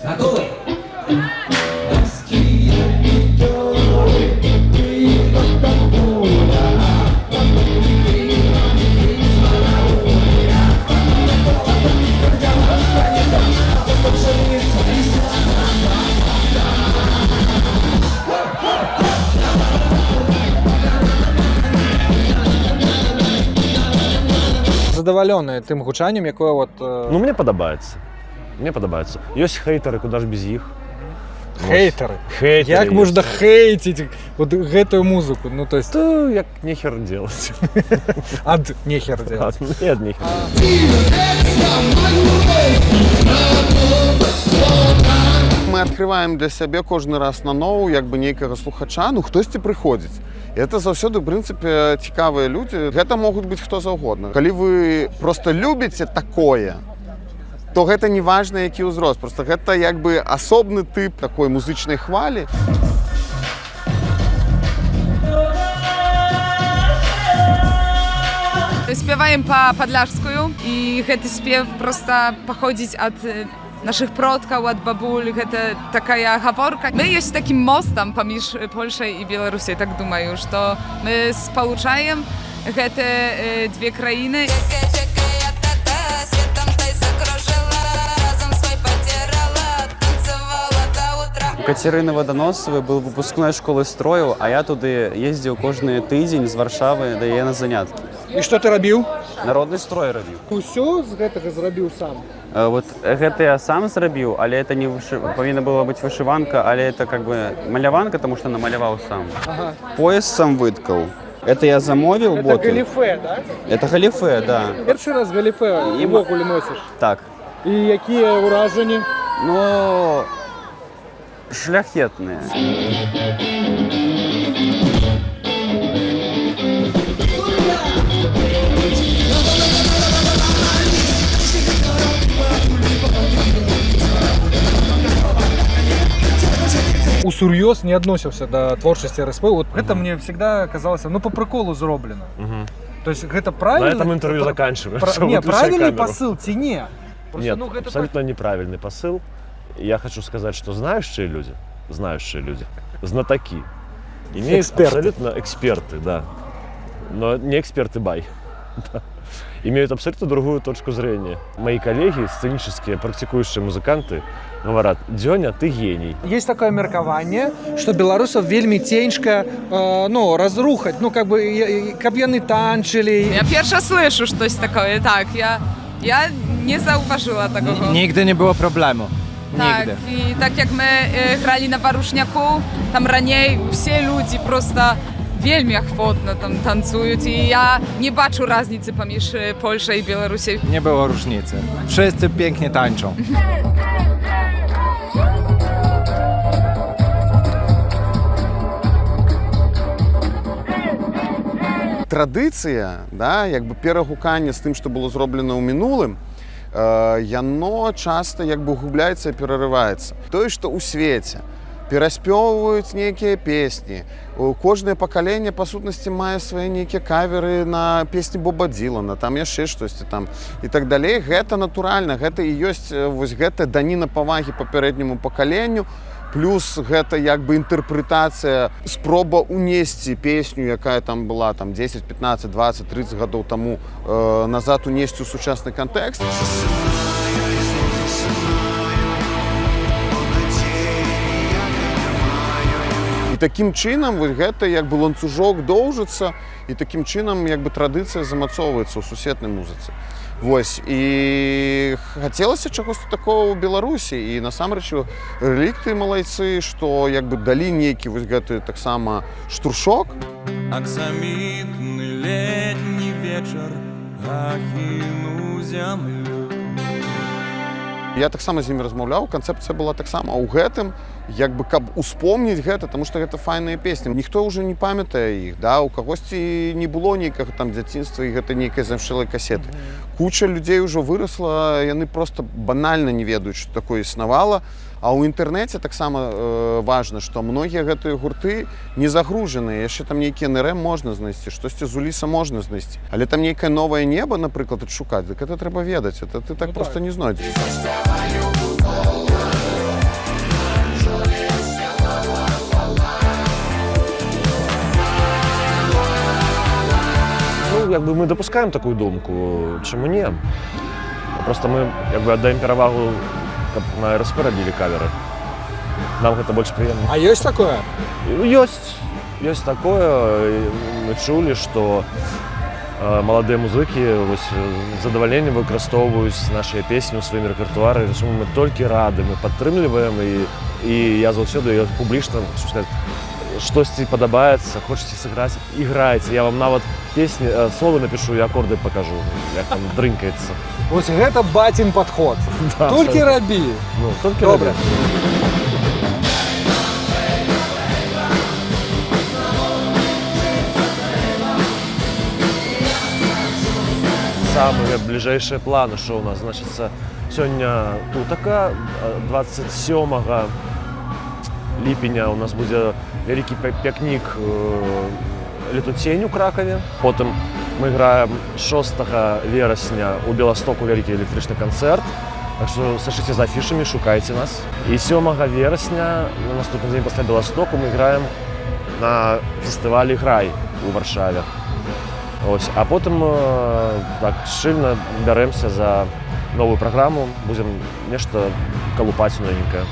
Готовы? Задаволены тым гучаннем, якое вот... Ну, мне подобаецца. Мне падабаецца. Ёсць хейтары, куда ж без іх. Хейтары. Хейтары Як есть. можна хейтить вот гэтую музыку? Ну, то есть... То як нехер делать. Ад нехер делать. Нет, нехер. Мы открываем для сябе кожны раз на нову як бы нейкага слухача, ну хтосьці прыходзіць. І это заўсёды, в прынцыпе, цікавыя людзі. Гэта могуць быць хто заўгодна. Калі вы просто любіце такое, то гэта не важна, які ўзрост. Просто гэта як бы асобны тып такой музычнай хвалі. Спяваем па-падляшскую, і гэты спеў проста паходзіць ад нашых продкаў, ад бабуль, гэта такая гаворка. Мы ёсць такім мостам паміж Польшай і Беларусяй, так думаю, што мы спалучаем гэтыя две краіны. У Катерины Водоносовой был выпускной школы строю, а я туды ездзіў кожны тыдзень з Варшавы да яе на заняткі. І што ты рабіў? Народны строй рабіў. Усё з гэтага зрабіў сам? Вот гэта я сам зрабіў, але это не павінна была быць вышыванка, але это как бы маляванка, таму што намаляваў сам. Ага. Пояс сам выткаў. Это я замовіў Это боты. галіфе, да? Это галіфе, да. Першы раз галіфе увогуле носіш. Так. І якія ўражанні? Ну, шляхетныя. Усур'ёз не адносіўся да творчасці РСП. Вот гэта мне всегда казалася, ну, по приколу зроблена. То есть гэта правильно? На этом интервью заканчиваем. Не, правильный посыл ці не? Просто, Нет, ну, гэта абсолютно неправильный посыл. Я хочу сказать, что знающие люди, знатоки, имеют абсолютно эксперты, да, но не эксперты бай, имеют абсолютно другую точку зрения. Мои коллеги, сценические, практикующие музыканты, говорят: Дзёня, ты гений. Есть такое меркаванне, что беларусов вельмі цяжка ну, разрухаць, ну, как бы, каб яны танчылі. Я перша слышу штось такое, так, я не заўважыла такого. Nigdy nie było problemu. Так, Nigdy. і так як ми гралі на Варушняку, там раней всі люди просто вельмі ахвотна там танцують, і я не бачу разниці паміж Польшай і Білорусі. Nie było różnicy. Wszyscy pięknie tańczą. Традыцыя, да, як бы перагуканне з тым, што было зроблена ў мінулым, яно часта як бы губляецца і перарываецца. Тое, што ў свеце пераспёвваюць нейкія песні. Кожнае пакаленне, па сутнасці, мае свае нейкія каверы на песні Боба Ділана, там яшчэ штосьці там і так далей. Гэта натуральна, гэта і ёсць вось гэта даніна павагі папярэдняму пакаленню, плюс гэта як бы інтэрпрэтацыя, спроба унесці песню, якая там была там 10, 15, 20, 30 гадоў таму назад, унесці ў сучасны кантэкст. І такім чынам вось гэта як бы ланцужок доўжыцца, і такім чынам як бы традыцыя замацоўваецца ў сусветнай музыцы. Вось, і хацелася чагосьці такого ў Беларусі, і насамрэч рэлікты малайцы, што як бы далі нейкі вось гэты таксама штуршок. Аксамітны летні вечар ахіну зямлю. Я таксама з імі размаўляў, канцэпцыя была таксама ў гэтым, як бы каб успомніць гэта, таму што гэта файныя песні. Ніхто ўжо не памятае іх, да? У кагосьці не было нейкага там дзяцінства, і гэта нейкай замшэлай касеты. Куча людзей ўжо вырасла, яны проста банальна не ведаюць, што такое існавала. А ў інтэрнэце таксама важна, што многія гэтыя гурты не загружаныя. Яшчэ там нейкія НРМ можна знайсці, штосьці з Уліса можна знайсці. Але там нейкае новае неба, напрыклад, адшукаць, дык гэта трэба ведаць, это ты так проста не знойдзеш. как бы мы допускаем такую думку, чему не. Просто мы как бы отдаем перевагу, как на РСП робили каверы. Нам это больше приемлемо. А есть такое? Есть такое. Мы чули, что молодые музыкі з задавальненнем выкарыстоўваюць нашыя песні ў сваім рэпертуары, чаму мы толькі рады, мы падтрымліваем і я заўсёды публічна хочу сказаць, штосьці падабаецца, хочаце сыграць, іграйце. Я вам нават песні, словы напишу і акорды покажу, як там дрынкаецца. Вот гэта батин подход. Да, Толькі рабі. Ну, толькі Добре. Самые ближайшие планы, что у нас, значит, сегодня тутака, 27 ліпеня у нас будет великий пикник «Летутень» у Кракове. Потом мы играем 6 вересня у Беластоку великий электричный концерт. Так что сошите за афишами, шукайте нас. И 7 вересня, на наступный день после Беластоку, мы играем на фестивале «Грай» у Варшаве. Ось. А потім так шильно беремося за нову програму, будемо нечто колупати новеньке.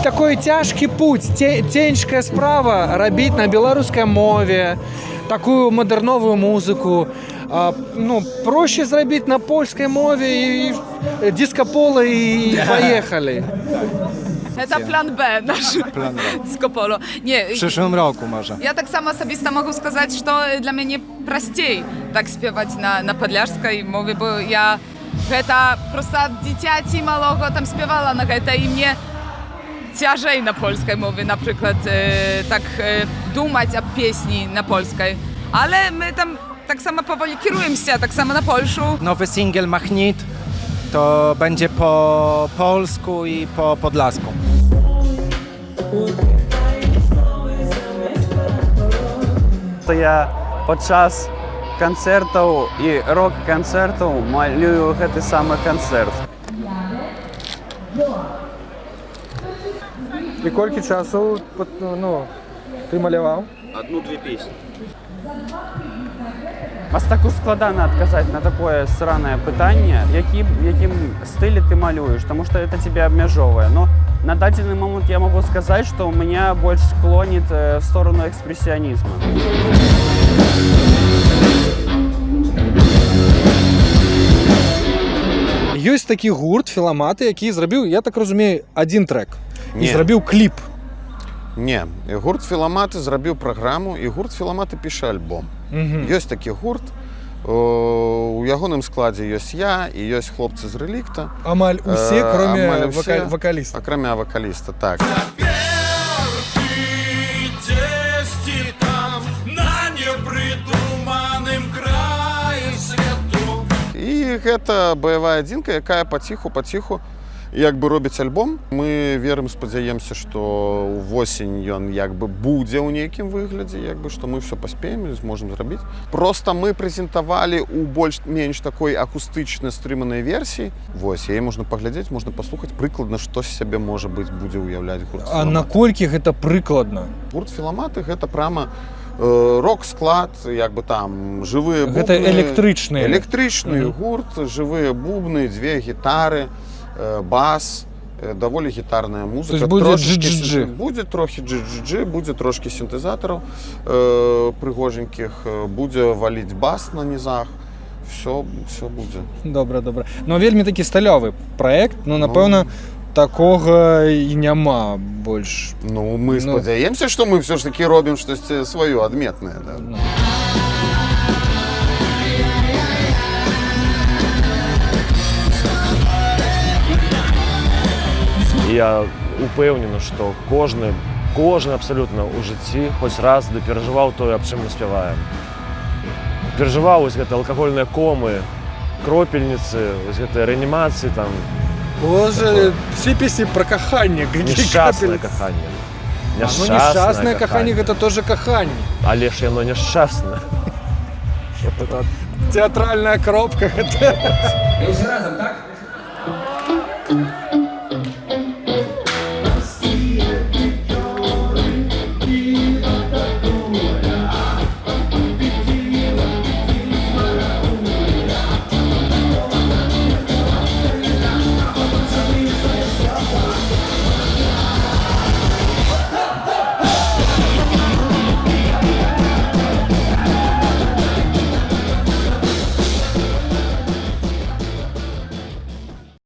Такой тяжкий путь, цяжкая справа рабіць на беларускай мове, такую модерновую музыку. Ну, проще зробити на польській мові і дискополо і поїхали. Это план Б наш. Plan B. Дискополо. Nie, W przyszłym roku może. ja tak samo osobista mogę сказать, что для мяне прасцей так спеваць на падляшскай мове, бо я гэта просто ад дзіцяці малого там спявала на гэта, і мне цяжэй на польскай мове, напрыклад, так думаць аб песні на польскай. Ale my tam tak samo powoli kierujemy się, tak samo na Polszu. Nowy singiel Machnit to będzie po polsku i po podlasku. То я падчас канцэртаў і рок-канцэртаў малюю гэты самы канцэрт. І колькі часу ну, ти маляваў? Одну-две песні. Мастаку складана адказаць на такое сранае пытанне, якім стылі ты малюеш, тому што это тебе абмяжоўвае. Но на дадзены момант я могу сказаць, што ў мяне больш склонит в сторону экспрессионизма. Ёсць такі гурт «Філаматы», які зрабіў, я так разумею, один трек. І Не. зрабіў кліп. Не, гурт «Філаматы» зрабіў праграму, і гурт «Філаматы» піша альбом. Ёсць такі гурт, у ягоным складзе ёсць я і ёсць хлопцы з «Рэлікта». Амаль усе, кроме амаль усе, вокаліста. Акрамя вокаліста, так. Тесті там на непридуманым краі свету. І гэта баявая адзінка, якая паціху як бы робіць альбом. Мы верым, спадзяемся, што ўвосень ён як бы будзе ў нейкім выглядзе, як бы што мы все паспеем і зможам зрабіць. Просто мы прэзентавалі ў больш-менш такой акустычнай стрыманай версіі. Вось, яе можна паглядзець, можна паслухаць прыкладна, што з сябе можа быць будзе ўяўляць гурт А «Філаматы». наколькі гэта прыкладна? Гурт «Філаматы» гэта прямо рок-склад, як бы там жывыя бубны. Гэта электрычны гурт, жывыя бубны, две гітары, бас, даволі гітарная музыка. То есть будзе джи-джи-джи? Будзе трохі джи-джи-джи, будзе трошкі сінтэзатараў прыгоженькіх, будзе валіць бас на нізах. Все будзе. Добра. Ну, вельмі такі сталёвы праект, ну, напэўна, такога і няма больш. Ну, мы спадзяемся, што мы все ж таки робім штосьці сваё адметнае. Да? Я упэўнены, што кожны абсалютна ў жыцці хоць раз перажываў тое, аб чым мы спяваем. Перажываў вось гэта алкагольныя комы, кропельніцы, вось гэтыя рэанімацыі там. Боже, все песні пра каханне. Нешчаснае каханне. Нешчаснае каханне гэта тоже каханне. Але ж яно няшчаснае. Театральная кропка гэта. І усі разом, так? Thank